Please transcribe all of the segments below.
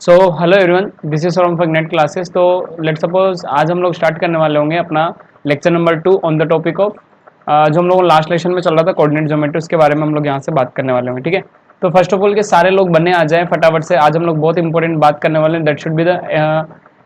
So hello everyone, this is from net classes. तो let suppose आज हम लोग स्टार्ट करने वाले होंगे अपना lecture number 2 on the topic of जो हम लोग लास्ट लेक्चर में चल रहा था कोऑर्डिनेट ज्योमेट्री, उसके बारे में हम लोग यहाँ से बात करने वाले होंगे। ठीक है, तो फर्स्ट ऑफ ऑल के सारे लोग बने आ जाएं फटाफट से। आज हम लोग बहुत इंपॉर्टेंट बात करने वाले हैं, that should be the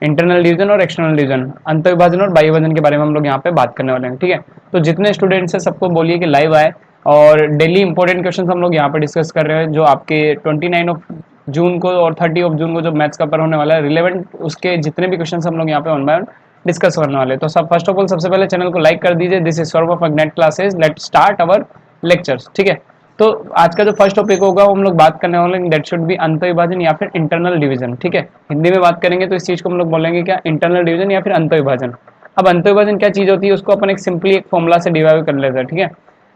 internal division और एक्सटर्नल डिवीजन, अंत विभाजन और बाह्य विभाजन के बारे में हम लोग यहाँ पे बात करने वाले हैं। ठीक है, तो जितने स्टूडेंट्स हैं सबको बोलिए कि लाइव आए और डेली इंपॉर्टेंट क्वेश्चन हम लोग यहाँ पे डिस्कस कर रहे हैं, जो आपके 29 ऑफ जून को और 30 ऑफ जून को जो मैथ्स का पेपर होने वाला है, रिलेवेंट उसके जितने भी क्वेश्चन हम लोग यहाँ पे वन बाय वन डिस्कस करने वाले हैं। तो सब फर्स्ट ऑफ ऑल सबसे पहले चैनल को लाइक कर दीजिए। This is Saurabh of net classes, let start our lectures. ठीक है, तो आज का जो फर्स्ट टॉपिक होगा वो हम लोग बात करने वाले हैं, दैट शुड बी अंत विभाजन या फिर इंटरनल डिवीजन। ठीक है, हिंदी में बात करेंगे तो इस चीज को हम लोग बोलेंगे क्या, इंटरनल डिवीजन या फिर अंत विभाजन। अब अंत विभाजन क्या चीज होती है उसको अपन एक सिंपली एक फॉर्मूला से डिवाइड कर लेते हैं। ठीक है,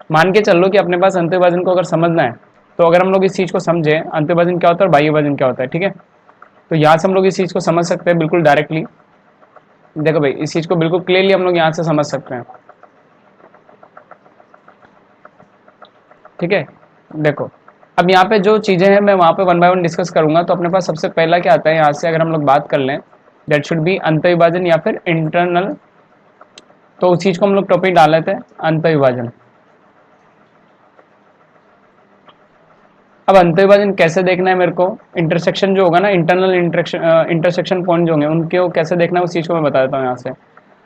मान के चल लो कि अपने पास अंत विभाजन को अगर समझना है, तो अगर हम लोग इस चीज को समझे अंत विभाजन क्या होता है और बाह्य विभाजन क्या होता है। ठीक है, तो यहाँ से हम लोग इस चीज को समझ सकते हैं बिल्कुल डायरेक्टली। देखो भाई, इस चीज को बिल्कुल क्लियरली हम लोग यहाँ से समझ सकते हैं। ठीक है, देखो अब यहाँ पे जो चीजें हैं मैं वहाँ पे वन बाय वन डिस्कस करूंगा। तो अपने पास सबसे पहला क्या आता है यहाँ से, अगर हम लोग बात कर लें, दैट शुड बी अंत विभाजन या फिर इंटरनल। तो उस चीज को हम लोग टॉपिक डाल लेते हैं अंत विभाजन। अब अंत विभाजन कैसे देखना है मेरे को, इंटरसेक्शन जो होगा ना, इंटरनल इंटरसेक्शन पॉइंट जो होंगे उनके कैसे देखना है उस चीज को मैं बता देता हूँ यहाँ से।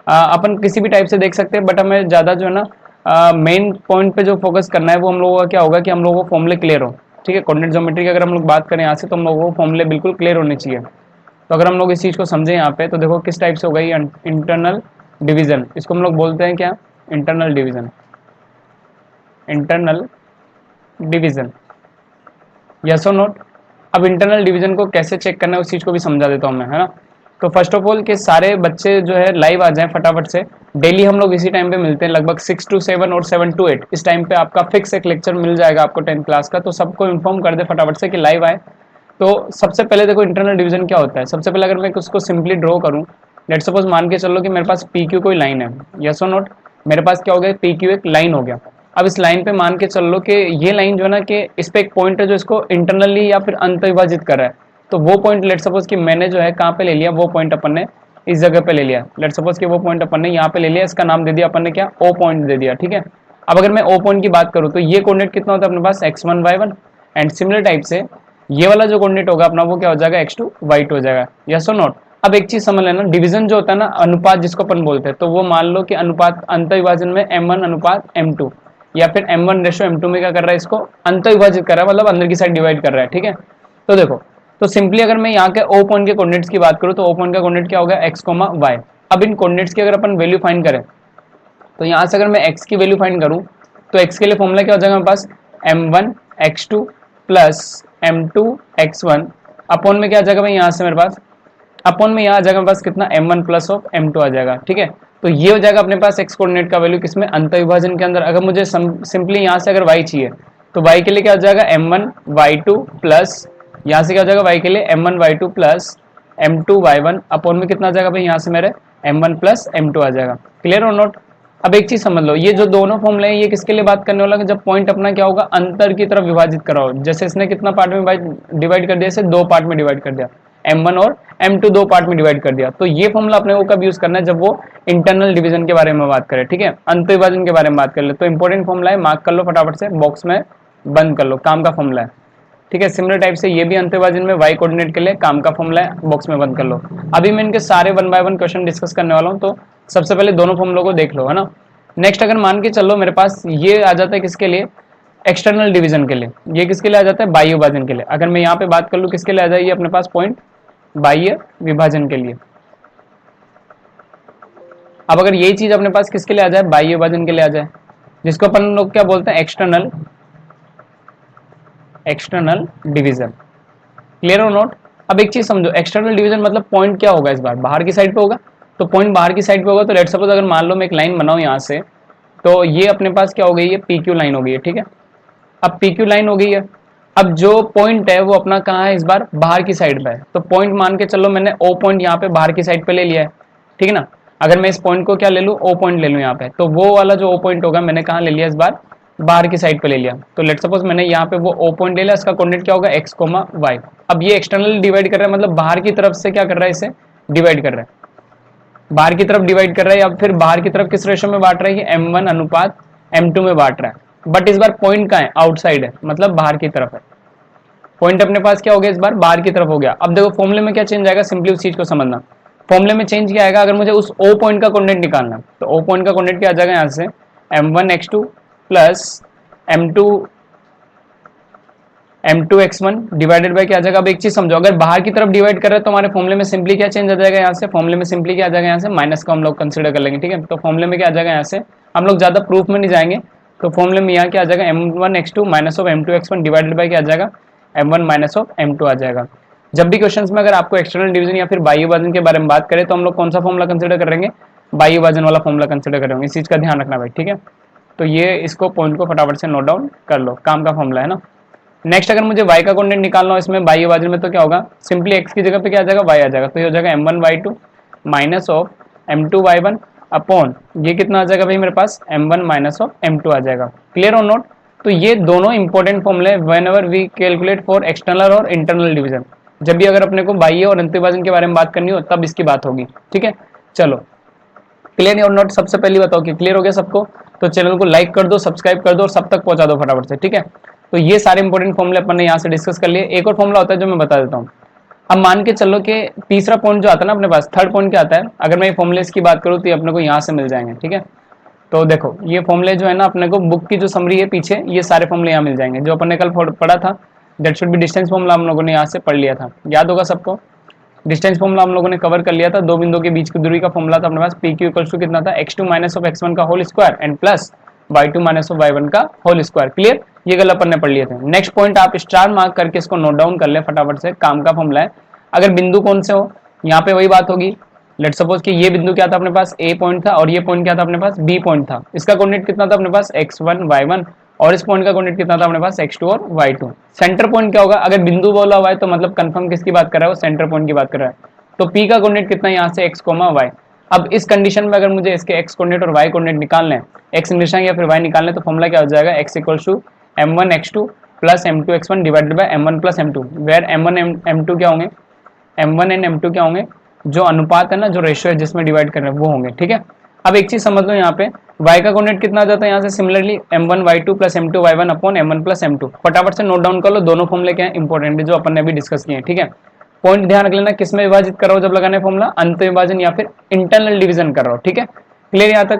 अपन किसी भी टाइप से देख सकते हैं, बट हमें ज़्यादा जो है ना मेन पॉइंट पे जो फोकस करना है वो हम लोगों का क्या होगा कि हम लोगों को फॉर्मूले क्लियर हो। ठीक है, कोऑर्डिनेट ज्योमेट्री की अगर हम लोग बात करें यहाँ से, तो हम लोगों को फॉर्मूले बिल्कुल क्लियर होने चाहिए। तो अगर हम लोग इस चीज़ को समझें यहाँ पे, तो देखो किस टाइप से होगा ये इंटरनल डिवीजन, इसको हम लोग बोलते हैं क्या, internal division. Internal division, yes और नोट। अब इंटरनल डिवीजन को कैसे चेक करना है उस चीज को भी समझा देता हूँ मैं, है ना। तो फर्स्ट ऑफ ऑल के सारे बच्चे जो है लाइव आ जाएं फटाफट से। डेली हम लोग इसी टाइम पे मिलते हैं, लगभग 6 to 7 और 7 to 8 इस टाइम पे आपका फिक्स एक लेक्चर मिल जाएगा आपको 10th क्लास का। तो सबको इन्फॉर्म कर दे फटाफट से कि लाइव आए। तो सबसे पहले देखो इंटरनल डिवीजन क्या होता है। सबसे पहले अगर मैं उसको सिंपली ड्रॉ करूँ, लेट सपोज मान के चलो कि मेरे पास पी क्यू कोई लाइन है, यस और नोट। मेरे पास क्या हो गया, पी क्यू एक लाइन हो गया। अब इस लाइन पे मान के चल लो कि ये लाइन जो है ना, कि इस पे एक पॉइंट है जो इसको इंटरनली या फिर अंत विभाजित कर रहा है। तो वो पॉइंट लेट सपोज कि मैंने जो है कहाँ पे ले लिया, वो पॉइंट अपन ने इस जगह पे ले लिया। लेट सपोज कि वो पॉइंट अपन ने यहाँ पे ले लिया, इसका नाम दे दिया अपन ने क्या, ओ पॉइंट दे दिया। ठीक है, अब अगर मैं ओ पॉइंट की बात करूँ तो ये कोऑर्डिनेट कितना होता है अपने पास, x1 y1। And similar type से ये वाला जो कोऑर्डिनेट होगा अपना वो क्या हो जाएगा, x2 y2 हो जाएगा, यस और नॉट। अब एक चीज समझ लेना, डिवीजन जो होता है ना, अनुपात जिसको अपन बोलते हैं, तो वो मान लो कि अनुपात अंत विभाजन में m1 अनुपात m2 या फिर m1 रेशो m2 में क्या कर रहा है, इसको अंत विभाजित कर रहा है, मतलब अंदर की साइड डिवाइड कर रहा है। ठीक है, तो देखो, तो सिंपली अगर मैं यहाँ के ओ पॉइंट के कोऑर्डिनेट्स की बात करूँ, तो ओ पॉइंट का कोऑर्डिनेट क्या होगा, x, y। अब इन कोऑर्डिनेट्स की अगर अपन वैल्यू फाइंड करें, तो यहाँ से अगर मैं x की वैल्यू फाइंड करूँ, तो x के लिए फॉर्मूला क्या हो जाएगा मेरे पास, m1 x2 plus m2 x1 upon में क्या आ जाएगा भाई, यहाँ से मेरे पास अपॉन में यहाँ आ जाएगा मेरे पास कितना, m1 प्लस ऑफ m2 आ जाएगा। ठीक है, तो ये हो जाएगा अपने पास x कोऑर्डिनेट का वैल्यू किसमें, अंत विभाजन के अंदर। अगर मुझे सिंपली यहाँ से अगर y चाहिए, तो y के लिए क्या हो जाएगा, m1 y2 प्लस यहाँ से क्या हो जाएगा, y के लिए m1 y2 plus m2 y1 upon में कितना आ जाएगा भाई, यहाँ से मेरे m1 प्लस m2 आ जाएगा। क्लियर और नोट। अब एक चीज समझ लो, ये जो दोनों फॉर्मूले हैं ये किसके लिए बात करने वाला है, जब पॉइंट अपना क्या होगा, अंतर की तरफ विभाजित कराओ। जैसे इसने कितना पार्ट में डिवाइड कर दिया, इसे दो पार्ट में डिवाइड कर दिया, m1 और m2 दो पार्ट में डिवाइड कर दिया। तो ये फॉर्मूला अपने को कब यूज करना है, जब वो इंटरनल डिवीजन के बारे में बात करें। ठीक है, अंत विभाजन के बारे में बात कर ले, तो इंपॉर्टेंट फॉर्मूला है, मार्क कर लो फटाफट से, बॉक्स में बंद कर लो, काम का फॉर्मूला है। ठीक है, सिमिलर टाइप से ये भी अंत विभाजन में y कोऑर्डिनेट के लिए काम का फॉर्मूला है, बॉक्स में बंद कर लो। अभी मैं इनके सारे one by one question discuss करने वाला हूँ, तो सबसे पहले दोनों फॉर्मूलों को देख लो, है ना। नेक्स्ट अगर मान के चलो मेरे पास ये आ जाता है किसके लिए, एक्सटर्नल डिवीजन के लिए। ये किसके लिए आ जाता है, बाह्य विभाजन के लिए। अगर मैं यहाँ पे बात कर लूँ किसके लिए आ जाए, ये अपने पास पॉइंट बाह्य विभाजन के लिए। अब अगर यही चीज अपने पास किसके लिए आ जाए, बाह्य विभाजन के लिए आ जाए, जिसको अपन लोग क्या बोलते हैं, एक्सटर्नल एक्सटर्नल डिवीजन। क्लियर और नोट। अब एक चीज समझो, एक्सटर्नल डिवीजन मतलब पॉइंट क्या होगा, इस बार बाहर की साइड पे होगा। तो पॉइंट बाहर की साइड पे होगा, तो लेट सपोज अगर मान लो मैं एक लाइन बनाऊं यहाँ से, तो ये अपने पास क्या हो गई है, पी क्यू लाइन हो गई है। ठीक है, अब पी क्यू लाइन हो गई है। अब जो पॉइंट है वो अपना कहाँ है, इस बार बाहर की साइड पे है। तो पॉइंट मान के चलो मैंने ओ पॉइंट यहाँ पे बाहर की साइड पे ले लिया है। ठीक है ना, अगर मैं इस पॉइंट को क्या ले लूँ, ओ पॉइंट ले लूँ यहाँ पे, तो वो वाला जो ओ पॉइंट होगा मैंने कहाँ ले लिया, इस बार बाहर की साइड पे ले लिया, तो लेट सपोज मैंने यहाँ पे वो ओ पॉइंट ले लिया, इसका कोऑर्डिनेट क्या होगा x, y। अब ये एक्सटर्नल डिवाइड कर रहा है, मतलब बाहर की तरफ से क्या कर रहा है, इसे डिवाइड कर रहा है, बाहर की तरफ डिवाइड कर रहा है, या फिर बाहर की तरफ किस रेशो में बांट रहा है कि m1 अनुपात m2 में बांट रहा है। बट इस बार पॉइंट कहाँ है, आउटसाइड है, मतलब बाहर की तरफ है। पॉइंट अपने पास क्या हो गया, इस बार बाहर की तरफ हो गया। अब देखो फॉर्मूले में क्या चेंज आएगा, सिंपली उस चीज को समझना। फॉर्मूले में चेंज क्या आएगा, अगर मुझे उस ओ पॉइंट का कोऑर्डिनेट निकालना है, तो ओ पॉइंट का कोऑर्डिनेट क्या आ जाएगा, यहाँ से m1x2 plus m2x1 divided by क्या आ जाएगा। अब एक चीज समझो, अगर बाहर की तरफ डिवाइड कर रहे हैं तो हमारे फॉर्मूले में सिंपली क्या चेंज आ जाएगा, यहाँ से फॉर्मूले में सिंपली क्या आ जाएगा, यहाँ से माइनस को हम लोग कंसिडर कर लेंगे, ठीक है। तो फॉर्मूले में क्या आ जाएगा, यहाँ से हम लोग ज्यादा प्रूफ में नहीं जाएंगे, तो फॉर्मूले में यहाँ क्या आ जाएगा, m1x2 minus of m2x1 divided by क्या आ जाएगा, m1 माइनस ऑफ m2 आ जाएगा। जब भी क्वेश्चंस में अगर आपको एक्सटर्नल डिवीजन या फिर बाह्य विभाजन के बारे में बात करें, तो हम लोग कौन सा फॉर्मूला कंसिडर करेंगे, बाह्य विभाजन वाला फॉर्मूला कंसिडर करेंगे। इस चीज का ध्यान रखना भाई, ठीक है। तो ये इसको पॉइंट को फटाफट से नोट डाउन कर लो, काम का फॉर्मूला है ना। नेक्स्ट अगर मुझे y का कोऑर्डिनेट निकालना हो इसमें बाह्य विभाजन में, तो क्या होगा, सिंपली x की जगह पे क्या आ जाएगा, y आ जाएगा, तो ये हो जाएगा m1y2 minus of m2y1 upon ये कितना आ जाएगा भाई मेरे पास, m1 माइनस ऑफ m2 आ जाएगा। क्लियर और नोट। तो ये दोनों इंपॉर्टेंट फॉर्मूले whenever we calculate for external और इंटरनल डिवीजन, जब भी अगर अपने को बाह्य और अंतर विभाजन के बारे में बात करनी हो तब इसकी बात होगी, ठीक है। चलो क्लियर और नोट, सबसे पहली बताओ कि क्लियर हो गया सबको, तो चैनल को लाइक कर दो, सब्सक्राइब कर दो और सब तक पहुंचा दो फटाफट से, ठीक है। तो ये सारे इंपॉर्टेंट फॉर्मूले अपन ने यहाँ से डिस्कस कर लिए। एक और फॉर्मूला होता है जो मैं बता देता हूँ। अब मान के चलो कि तीसरा पॉइंट जो आता है ना अपने पास, थर्ड पॉइंट क्या आता है, अगर मैं फॉर्मुलेस की बात करूँ तो ये अपने को यहाँ से मिल जाएंगे, ठीक है। तो देखो ये फॉर्मूले जो है ना, अपने को बुक की जो समरी है पीछे, ये सारे फॉर्मूले यहाँ मिल जाएंगे, जो अपन ने कल पढ़ा था, that should be distance formula, हम लोगों ने यहाँ से पढ़ लिया था, याद होगा सबको। डिस्टेंस फॉर्मूला हम लोगों ने कवर कर लिया था, दो बिंदुओं के बीच की दूरी का फॉर्मूला था अपने पास, पी क्यू इक्वल्स टू कितना था, x2 माइनस ऑफ x1 का whole square and plus y2 minus of y1 का होल स्क्वायर। क्लियर, ये गल अपन ने पढ़ लिए थे। नेक्स्ट पॉइंट आप स्टार मार्क करके इसको नोट डाउन कर ले फटाफट से, काम का फॉर्मूला है। अगर बिंदु कौन से हो, यहाँ पे वही बात होगी। लेट सपोज कि ये बिंदु क्या था अपने पास, ए पॉइंट था, और ये पॉइंट क्या था अपने पास, बी पॉइंट था। इसका कोऑर्डिनेट कितना था अपने पास, x1 y1, और इस पॉइंट का कोऑर्डिनेट कितना था अपने पास, x2 और y2। सेंटर पॉइंट क्या होगा, अगर बिंदु बोला हुआ है तो मतलब कंफर्म किसकी बात कर रहा है, वो सेंटर पॉइंट की बात कर रहा है। तो P का कोऑर्डिनेट कितना है यहाँ से x, y। अब इस कंडीशन में अगर मुझे इसके x कोऑर्डिनेट और y कोऑर्डिनेट निकालने हैं, x निर्देशांक या फिर y निकालने, तो फॉर्मूला क्या हो जाएगा, x equals to m1 x2 plus m2 x1 divided by m1 plus m2, where m1 m2 क्या होंगे, m1 एंड m2 क्या होंगे, जो अनुपात है ना, जो रेशियो है जिसमें डिवाइड कर रहे हैं वो होंगे, ठीक है। अब एक चीज समझ लो, यहाँ पे y का कोऑर्डिनेट कितना आ जाता है यहाँ से, similarly m1 y2 plus m2 y1 upon m1 plus m2। फटाफट से नोट डाउन कर लो, दोनों फॉर्मूले क्या है, इंपॉर्टेंट है, जो अपन ने अभी डिस्कस किए हैं, ठीक है। पॉइंट ध्यान रख लेना, किसमें विभाजित कर रहा हो जब लगाने फॉर्मूला, अंत विभाजन या फिर इंटरनल डिवीजन कर रहा हो, ठीक है। क्लियर यहाँ तक।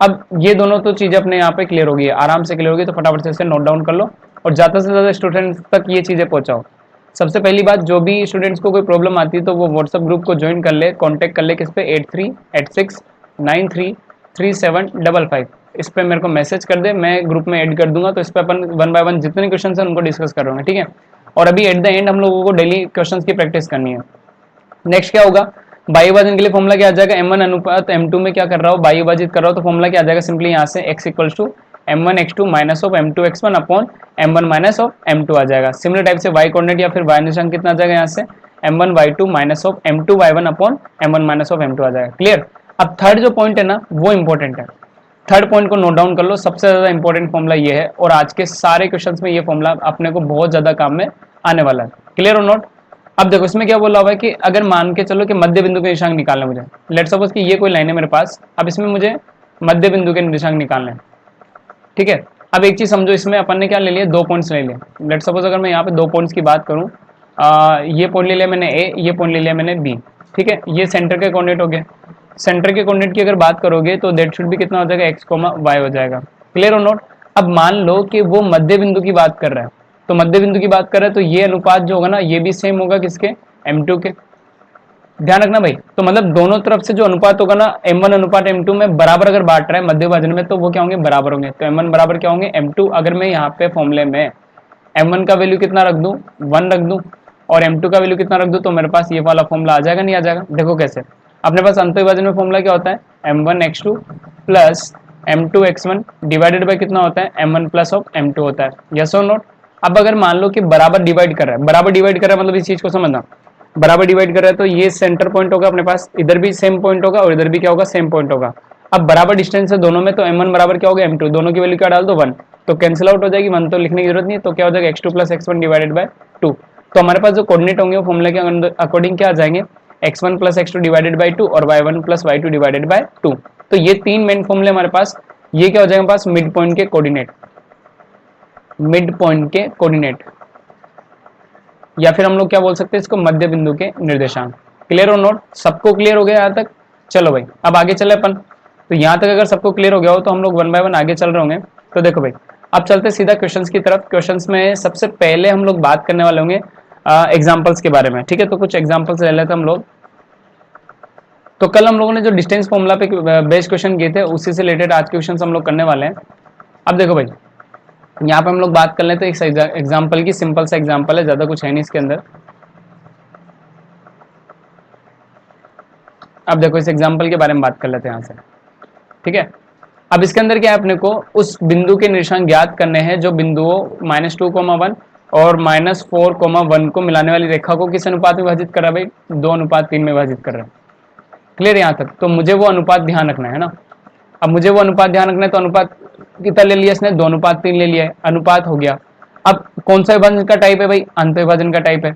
अब ये दोनों तो चीजें अपने यहाँ पे क्लियर होगी, आराम से क्लियर होगी, तो फटाफट से इसे नोट डाउन कर लो और ज्यादा से ज्यादा स्टूडेंट्स तक ये चीजें पहुंचाओ। सबसे पहली बात, जो भी स्टूडेंट्स को कोई प्रॉब्लम आती है तो वो व्हाट्सएप ग्रुप को ज्वाइन कर ले, कॉन्टेक्ट कर ले, किस पे, 8386933755। इस पे मेरे को मैसेज कर दे, मैं ग्रुप में ऐड कर दूंगा, तो इस पे अपन 1 बाय 1 जितने क्वेश्चन है उनको डिस्कस करेंगे, ठीक है। और अभी एट द एंड हम लोगों को डेली क्वेश्चंस की प्रैक्टिस करनी है। नेक्स्ट क्या होगा, बाह्य विभाजन के लिए फॉर्मूला क्या आ जाएगा, m1 अनुपात m2 में क्या कर रहा हो, बाह्य विभाजित कर रहा हो, तो फॉर्मूला क्या आ जाएगा, सिंपली यहाँ से x equals to m1 x2 minus of m2 x1 upon m1 minus of m2 आ जाएगा। सिमिलर टाइप से y कोऑर्डिनेट या फिर y निर्देशांक कितना आ जाएगा, यहाँ से m1 y2 minus of m2 y1 upon m1 minus of m2 आ जाएगा। क्लियर। अब थर्ड जो पॉइंट है ना, वो इंपॉर्टेंट है, थर्ड पॉइंट को नोट डाउन कर लो, सबसे ज्यादा इंपॉर्टेंट फॉर्मूला ये है, और आज के सारे क्वेश्चंस में ये फॉर्मूला अपने को बहुत ज्यादा काम में आने वाला है। क्लियर और नोट। अब देखो इसमें क्या बोला हुआ है कि अगर मान के चलो कि मध्य बिंदु के निर्देशांक निकालने मुझे, लेट सपोज कि ये कोई लाइन है मेरे पास, अब इसमें मुझे मध्य बिंदु के निर्देशांक निकालने हैं, ठीक है। अब एक चीज समझो, इसमें अपन ने क्या ले लिया, दो पॉइंट्स ले लिए। लेट सपोज अगर मैं यहाँ पे दो पॉइंट्स की बात करूँ, ये पॉइंट ले लिया मैंने ए, ये पॉइंट ले लिया मैंने बी, ठीक है। ये सेंटर के कोऑर्डिनेट हो गए। सेंटर के कोऑर्डिनेट की अगर बात करोगे तो दैट शुड भी कितना हो जाएगा, एक्स कोमा वाई हो जाएगा। क्लियर और नोट। अब मान लो कि वो मध्य बिंदु की बात कर रहा है, तो मध्य बिंदु की बात कर रहा है तो ये अनुपात जो होगा ना, ये भी सेम होगा किसके, m2 के। ध्यान रखना भाई, तो मतलब दोनों तरफ से जो अनुपात होगा ना, m1 अनुपात m2 में बराबर अगर बांट रहा है मध्य विभाजन में, तो वो क्या होंगे, बराबर होंगे। तो m1 बराबर क्या होंगे, m2। अगर मैं यहाँ पे फॉर्मूले में m1 का वैल्यू कितना रख दूं, 1 रख दूं, और m2 का वैल्यू कितना रख दूं, तो मेरे पास ये वाला फॉर्मूला आ जाएगा, नहीं आ जाएगा। देखो कैसे, अपने पास अंत विभाजन में फॉर्मूला क्या होता है, m1 x2 plus m2 x1 divided bye कितना होता है, m1 प्लस ऑफ m2 होता है। यस और नोट। अब अगर मान लो कि बराबर डिवाइड कर रहा है, बराबर डिवाइड कर रहा है मतलब इस चीज को समझना, बराबर डिवाइड कर रहा है तो ये सेंटर पॉइंट होगा अपने पास, इधर भी सेम पॉइंट होगा और इधर भी क्या होगा, सेम पॉइंट होगा। अब बराबर डिस्टेंस है दोनों में, तो m1 बराबर क्या होगा, m2, दोनों की वैल्यू क्या डाल दो, 1। तो कैंसिल आउट हो जाएगी, 1 तो लिखने की जरूरत नहीं है, तो क्या हो जाएगा x2 plus x1 divided bye 2। तो हमारे पास जो कोऑर्डिनेट होंगे वो फॉर्मूले के अकॉर्डिंग क्या आ जाएंगे, x1 plus x2 divided by 2 और y1 plus y2 divided by 2। तो ये 3 मेन फॉर्मूले हमारे पास, ये क्या हो जाएगा हमारे पास, मिड पॉइंट के कोऑर्डिनेट, मिड पॉइंट के कोऑर्डिनेट, या फिर हम लोग क्या बोल सकते हैं इसको, मध्य बिंदु के निर्देशांक। क्लियर और नोट, सबको क्लियर हो गया यहाँ तक? चलो भाई अब आगे चले अपन। तो यहाँ तक अगर सबको क्लियर हो गया हो तो हम लोग 1 बाय 1 आगे चल रहे होंगे। तो देखो भाई अब चलते सीधा क्वेश्चंस की तरफ। क्वेश्चंस में सबसे पहले हम लोग बात करने वाले होंगे एग्जाम्पल्स के बारे में, ठीक है। तो कुछ एग्जाम्पल्स ले लेते हम लोग। तो कल हम लोगों ने जो डिस्टेंस फॉर्मूला पे बेस्ट क्वेश्चन किए थे उसी से रिलेटेड आज के क्वेश्चन हम लोग करने वाले हैं। अब देखो भाई यहाँ पे हम लोग बात कर लेते हैं एक एग्जाम्पल की, सिंपल सा एग्जाम्पल है, ज्यादा कुछ है नहीं इसके अंदर। अब देखो इस एग्जाम्पल के बारे में बात कर लेते हैं यहाँ से, ठीक है। अब इसके अंदर क्या है, अपने को उस बिंदु के निर्देशांक ज्ञात करने हैं जो बिंदुओं -2, 1 और -4, 1 को मिलाने वाली रेखा को किस अनुपात में विभाजित कर रहा है भाई, 2:3 में विभाजित कर रहा है। क्लियर यहाँ तक? तो मुझे वो अनुपात ध्यान रखना है ना। अब मुझे वो अनुपात ध्यान रखना है, तो अनुपात कितना ले लिया इसने, 2:3 ले लिया है, अनुपात हो गया। अब कौन सा विभाजन का टाइप है भाई, अंत विभाजन का टाइप है।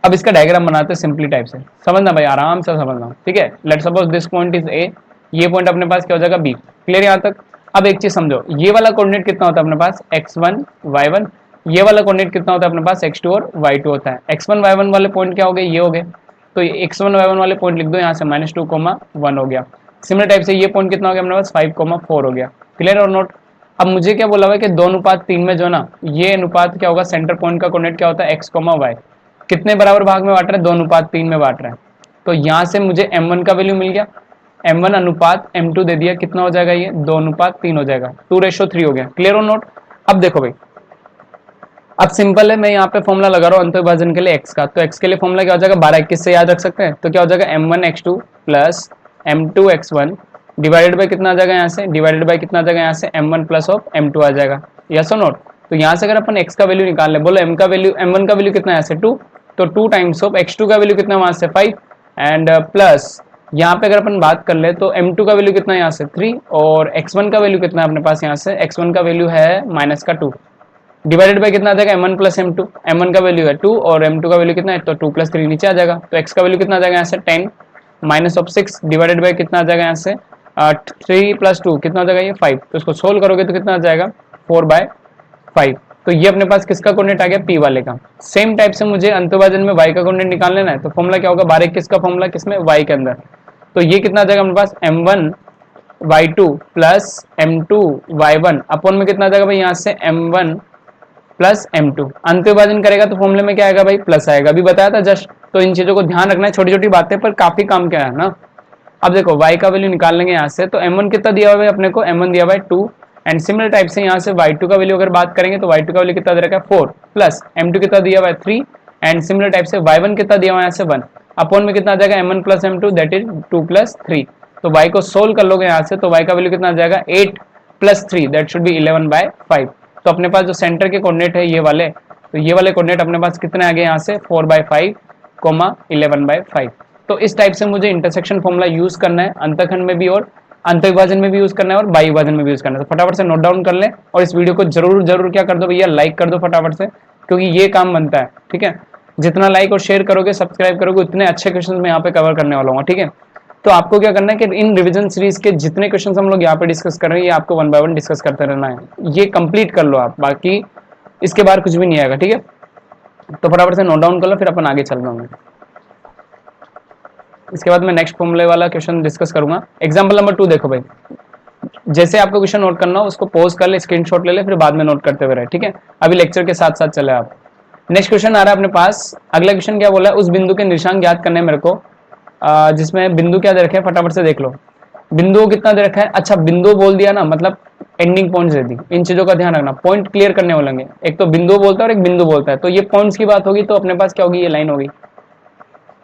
अब इसका डायग्राम बनाते हैं सिंपली टाइप से, समझना भाई, आराम से समझना, ठीक है। Let's suppose this point is a, ये पॉइंट अपने पास क्या हो जाएगा बी। क्लियर यहाँ तक? अब एक चीज समझो, ये वाला कोऑर्डिनेट कितना होता है अपने पास, x1 y1, ये वाला कोऑर्डिनेट कितना होता है अपने पास, x2 और y2 होता है। x1 y1 वाले पॉइंट क्या हो गए, ये हो गए, तो x1 y1 वाले पॉइंट लिख दो यहाँ से, -2, 1 हो गया। सिमिलर टाइप से ये पॉइंट कितना हो गया अपने पास, 5, 4 हो गया। क्लियर और नोट? अब मुझे क्या बोला हुआ है कि 2:3 में जो ना, ये अनुपात क्या होगा, सेंटर पॉइंट का कोऑर्डिनेट क्या होता है, x, y कितने बराबर भाग में बांट रहे हैं, 2:3 में बांट रहे हैं। तो यहाँ से मुझे m1 का वैल्यू मिल गया, m1 अनुपात m2 दे दिया, कितना हो जाएगा ये, 2:3 हो जाएगा, 2:3 हो गया। क्लियर और नोट? अब देखो भाई अब सिंपल है, मैं यहाँ पे फॉर्मूला लगा रहा हूँ अंतर्विभाजन के लिए x का, तो x के लिए फॉर्मूला क्या हो जाएगा, 12 से याद रख सकते हैं। तो क्या हो जाएगा, m1x2 plus m2x1 divided by कितना आ जाएगा यहाँ से, डिवाइडेड बाय कितना आ जाएगा यहाँ से, m1 प्लस ऑफ m2 आ जाएगा। यस और नोट? तो यहाँ से अगर अपन x का वैल्यू निकाल ले, बोलो m का वैल्यू, m1 का वैल्यू कितना है यहाँ से 2, तो 2 टाइम्स ऑफ x2 का वैल्यू कितना वहां से 5 एंड प्लस यहाँ पे अगर अपन बात कर ले तो m2 का वैल्यू कितना है यहाँ से 3 और x1 का वैल्यू कितना है अपने पास यहाँ से, x1 का वैल्यू है -2 डिवाइडेड बाय कितना आ जाएगा, m1 प्लस m2, m1 का वैल्यू है 2 और m2 का वैल्यू कितना है, तो 2 + 3 नीचे आ जाएगा। तो x का वैल्यू कितना आ जाएगा यहाँ से 10 -6 डिवाइडेड बाय कितना आ जाएगा यहाँ से 3 + 2 कितना हो जाएगा ये 5। तो इसको सोल्व करोगे तो कितना आ जाएगा 4/5। तो ये अपने पास किसका कोऑर्डिनेट आ गया, P वाले का। सेम टाइप से मुझे अंतर्विभाजन में y का कोऑर्डिनेट निकाल लेना है, तो फॉर्मूला क्या होगा, 12 किसका फॉर्मूला, किसमें, y के अंदर। तो ये कितना आ जाएगा अपने पास, m1 y2 plus m2 y1 upon में कितना आ जाएगा भाई यहाँ से m1 प्लस m2। अंतर्विभाजन करेगा तो फॉर्मूले में क्या आएगा भाई, प्लस आएगा, अभी बताया था जस्ट। तो इन चीजों को ध्यान रखना है, छोटी छोटी बातें पर काफी काम क्या है ना। अब देखो y का वैल्यू निकाल लेंगे यहाँ से, तो m1 कितना दिया हुआ है अपने को, m1 दिया हुआ है 2 एंड सिमिलर टाइप से यहाँ से y2 का वैल्यू अगर बात करेंगे तो y2 का वैल्यू कितना दे रखा है 4 प्लस m2 कितना दिया हुआ है 3 एंड सिमिलर टाइप से y1 कितना दिया हुआ है यहाँ से 1 अपॉन में कितना आ जाएगा m1 plus m2 that is 2 + 3। तो y को सोल्व कर लोगे यहाँ से, तो y का वैल्यू कितना आ जाएगा 8 + 3 दैट शुड बी 11/5। तो अपने पास जो सेंटर के कोऑर्डिनेट है ये वाले, तो ये वाले कोऑर्डिनेट अपने पास कितने आ गए यहाँ से 4/5, 11/5। तो इस टाइप से मुझे इंटरसेक्शन फॉर्मूला यूज करना है अंतःखंड में भी और अंतर्विभाजन में भी यूज करना है और बाह्य विभाजन में भी यूज करना है। तो फटाफट से नोट डाउन कर ले और इस वीडियो को जरूर क्या कर दो भैया, लाइक कर दो फटाफट से, क्योंकि ये काम बनता है, ठीक है। जितना लाइक और शेयर करोगे, सब्सक्राइब करोगे, उतने अच्छे क्वेश्चन मैं यहाँ पे कवर करने वाला हूँ, ठीक है। तो आपको क्या करना है कि इन रिविजन सीरीज के जितने क्वेश्चन हम लोग यहाँ पे डिस्कस कर रहे हैं, ये आपको 1 बाय 1 डिस्कस करते रहना है, ये कंप्लीट कर लो आप, बाकी इसके बाद कुछ भी नहीं आएगा, ठीक है। तो फटाफट से नोट डाउन कर लो, फिर अपन आगे चल रहे होंगे। इसके बाद मैं नेक्स्ट फॉर्मूले वाला क्वेश्चन डिस्कस करूंगा। एग्जांपल नंबर 2 देखो भाई, जैसे आपको क्वेश्चन नोट करना हो उसको पॉज कर ले, स्क्रीनशॉट ले ले, फिर बाद में नोट करते हुए रहे, ठीक है। अभी लेक्चर के साथ साथ चले आप। नेक्स्ट क्वेश्चन आ रहा है अपने पास। अगला क्वेश्चन क्या बोला है, उस बिंदु के निर्देशांक ज्ञात करने मेरे को, जिसमें बिंदु क्या दे रखे हैं, फटाफट से देख लो। बिंदु कितना दे रखा है, अच्छा बिंदु बोल दिया ना, मतलब एंडिंग पॉइंट्स दे दी। इन चीजों का ध्यान रखना, पॉइंट क्लियर करने वालेंगे। एक तो बिंदु बोलता है और एक बिंदु बोलता है, तो ये पॉइंट्स की बात होगी, तो अपने पास क्या होगी, ये लाइन होगी।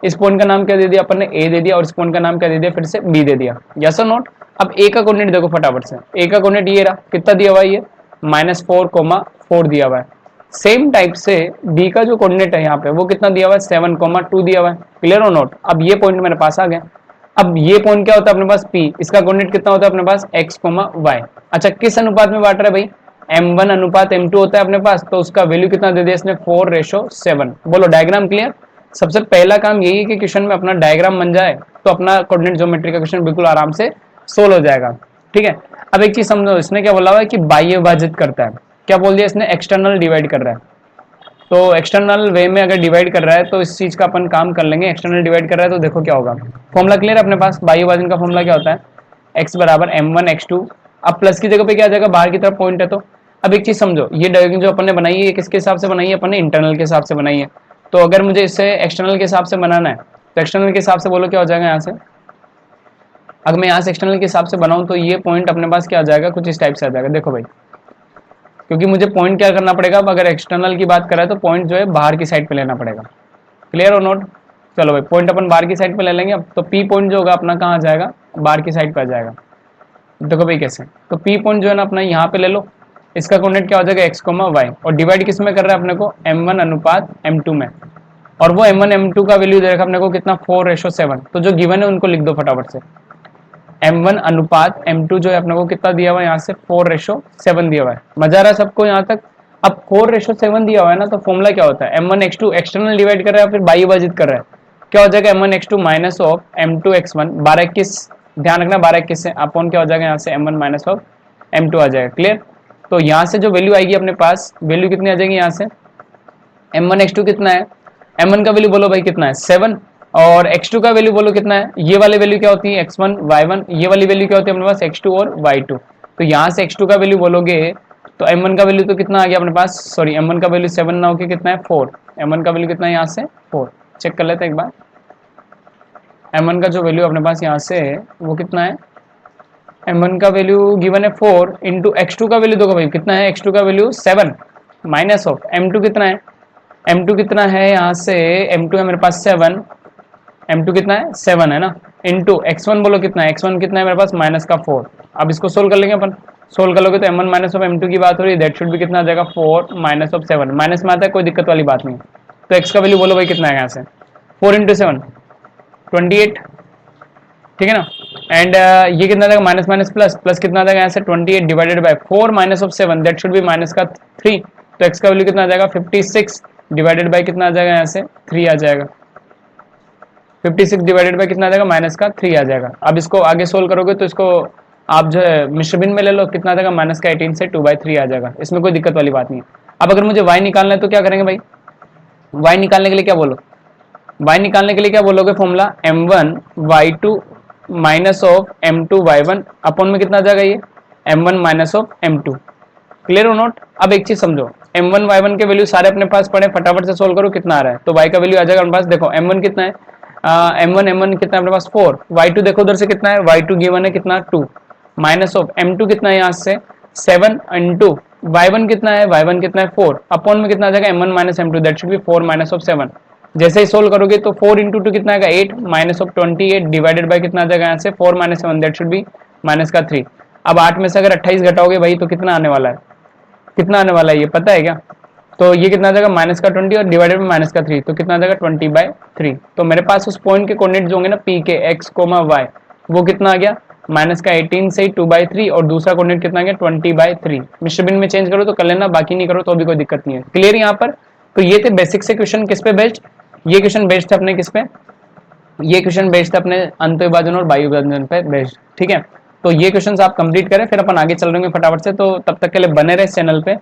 इस पॉइंट का नाम क्या दे दिया अपन ने, ए दे दिया, और इस पॉइंट का नाम क्या दे दिया, फिर से बी दे दिया। यस और नोट? अब ए का कोऑर्डिनेट देखो फटाफट से, ए का कोऑर्डिनेट ये रहा, कितना दिया हुआ है ये -4, 4 दिया हुआ है। सेम टाइप से बी का जो कोऑर्डिनेट है यहाँ पे वो कितना दिया हुआ है 7, 2 दिया हुआ है। क्लियर और नोट? अब ये पॉइंट मेरे पास आ गया। अब ये पॉइंट क्या होता है अपने पास P, इसका कोऑर्डिनेट कितना होता है अपने पास x, y। अच्छा किस अनुपात में बांट रहा है भाई, m1 अनुपात m2 होता है अपने पास, तो उसका वैल्यू कितना दे दिया इसने 4:7। बोलो डायग्राम क्लियर। सबसे पहला काम यही है कि क्वेश्चन में अपना डायग्राम बन जाए तो अपना कोऑर्डिनेट ज्योमेट्री का क्वेश्चन बिल्कुल आराम से सोल्व हो जाएगा। ठीक है, अब एक चीज समझो, इसने क्या बोला हुआ है कि बाह्य विभाजित करता है। क्या बोल दिया इसने? एक्सटर्नल डिवाइड कर रहा है। तो एक्सटर्नल वे में अगर डिवाइड कर रहा है तो इस चीज का अपन काम कर लेंगे। एक्सटर्नल डिवाइड कर रहा है तो देखो क्या होगा, फॉर्मुला क्लियर है अपने पास। बाह्य विभाजन का फॉर्मुला क्या होता है? x बराबर m1 x2। अब प्लस की जगह पे क्या आ जाएगा? बाहर की तरफ पॉइंट है। तो अब एक चीज समझो, ये डायग्राम जो अपन ने बनाई है ये किसके हिसाब से बनाई है? अपन ने इंटरनल के हिसाब से बनाई है। तो अगर मुझे इसे एक्सटर्नल के हिसाब से बनाना है तो एक्सटर्नल के हिसाब से बोलो क्या हो जाएगा यहाँ से? अगर मैं यहाँ से एक्सटर्नल के हिसाब से बनाऊं तो ये पॉइंट अपने पास क्या आ जाएगा? कुछ इस टाइप से आ जाएगा। देखो भाई, क्योंकि मुझे पॉइंट क्या करना पड़ेगा, अब अगर एक्सटर्नल की बात करें तो पॉइंट जो है बाहर की साइड पे लेना पड़ेगा। क्लियर और नोट? चलो भाई, पॉइंट अपन बाहर की साइड पे ले लेंगे। अब तो पी पॉइंट जो होगा अपना कहाँ आ जाएगा? बाहर की साइड पे आ जाएगा। देखो भाई कैसे, तो पी पॉइंट जो है ना अपना यहाँ पे ले लो, इसका कोऑर्डिनेट क्या हो जाएगा? x, y। और डिवाइड किस में कर रहा है अपने को? m1 अनुपात m2 में। और वो m1 m2 का वैल्यू दे रखा अपने को कितना? 4:7। तो जो गिवन है उनको लिख दो फटाफट से। m1 अनुपात m2 जो है अपने को कितना दिया हुआ है यहाँ से? 4:7 दिया हुआ है। मजा आ रहा है सबको यहाँ तक? अब 4:7 दिया हुआ है ना, तो फॉर्मूला क्या होता है? m1 x2 एक्सटर्नल डिवाइड कर रहा है फिर बाह्य विभाजित कर रहा है, क्या हो जाएगा? m1 x2 minus of m2 x1। 12-21 ध्यान रखना, 12-21 से अपॉन क्या हो जाएगा यहाँ से? m1 माइनस ऑफ m2 आ जाएगा। क्लियर? तो यहाँ से जो वैल्यू आएगी अपने पास, वैल्यू कितनी आ जाएगी यहाँ से? m1 x2 कितना है? m1 का वैल्यू बोलो भाई कितना है? 7। और x2 का वैल्यू बोलो कितना है? ये वाली वैल्यू क्या होती है? x1 y1। ये वाली वैल्यू क्या होती है अपने पास? x2 और y2। तो यहाँ से x2 का वैल्यू बोलोगे तो m1 का वैल्यू तो कितना आ गया अपने पास? सॉरी, m1 का वैल्यू 7 ना होके कितना है? 4। m1 का वैल्यू कितना है यहाँ से? 4। चेक कर लेते हैं एक बार। m1 का जो वैल्यू अपने पास यहाँ से है वो कितना है? m1 का वैल्यू गिवन है 4 इंटू x2 का वैल्यू देखो भाई कितना है? x2 का वैल्यू 7 माइनस ऑफ m2 कितना है? m2 कितना है यहाँ से? m2 है मेरे पास 7। m2 कितना है? 7 है ना, इंटू x1 बोलो कितना है? x1 कितना है मेरे पास? माइनस का 4। अब इसको सोल्व कर लेंगे अपन। सोल्व कर लोगे तो m1 माइनस ऑफ m2 की बात हो रही है, दैट शुड भी कितना आ जाएगा? 4 माइनस ऑफ 7। माइनस में आता है, कोई दिक्कत वाली बात नहीं। तो x का वैल्यू बोलो भाई कितना है यहाँ से? 4 इंटू 7 28। ठीक है ना? एंड ये कितना आ जाएगा? माइनस माइनस प्लस, प्लस कितना आ जाएगा यहाँ से? 28 divided by 4 minus of 7, that should be minus का 3। तो x का वैल्यू कितना आ जाएगा? 56 डिवाइडेड बाय कितना आ जाएगा यहाँ से? 3 आ जाएगा। 56 डिवाइडेड बाय कितना आ जाएगा? माइनस का 3 आ जाएगा। अब इसको आगे सोल्व करोगे तो इसको आप जो है मिश्र भिन्न में ले लो, कितना आ जाएगा? माइनस का 18 से 2/3 आ जाएगा। इसमें कोई दिक्कत वाली बात नहीं है। अब अगर मुझे y निकालना है तो क्या करेंगे भाई? y निकालने के लिए क्या बोलो? y निकालने के लिए क्या बोलोगे? Formula m1 y2 minus of m2 y1 upon में कितना आ जाएगा? ये m1 minus of m2। Clear हो नोट? अब एक चीज समझो, m1 y1 के वैल्यू सारे अपने पास पड़े, फटाफट से सोल्व करो कितना आ रहा है। तो y का वैल्यू आ जाएगा अपने पास। देखो m1 कितना है? m1 कितना है अपने पास? 4। y2 देखो उधर से कितना है? y2 गिवन है कितना? 2 माइनस ऑफ m2 कितना है यहाँ से? 7 इंटू y1 कितना है? y1 कितना है? 4 अपॉन में कितना आ जाएगा? m1 minus m2, that should be 4 minus of 7। जैसे ही सोल्व करोगे तो 4 इंटू 2 कितना आएगा? 8 माइनस ऑफ 28 डिवाइडेड बाय कितना आ जाएगा यहाँ से? 4 minus 7, that should be minus का 3। अब 8 में से अगर 28 घटाओगे भाई तो कितना आने वाला है? कितना आने वाला है ये पता है क्या? तो ये कितना आ जाएगा? माइनस का 20 और डिवाइडेड बाय माइनस का 3, तो कितना आ जाएगा? 20/3। तो मेरे पास उस पॉइंट के कोऑर्डिनेट जो होंगे ना पी के x, y, वो कितना आ गया? माइनस का 18 से 2/3 और दूसरा कोऑर्डिनेट कितना आ गया? 20/3। मिश्र भिन्न में चेंज करो तो कर लेना, बाकी नहीं करो तो भी कोई दिक्कत नहीं है। क्लियर यहाँ पर? तो ये थे बेसिक से क्वेश्चन। किस पे बेस्ड? ये क्वेश्चन बेस्ड थे अपने किस पे? ये क्वेश्चन बेस्ड थे अपने अंतःविभाजन और बाह्य विभाजन पे बेस्ड। ठीक है, तो ये क्वेश्चंस आप कंप्लीट करें, फिर अपन आगे चल रहे हैं फटाफट से। तो तब तक के लिए बने रहे चैनल पे।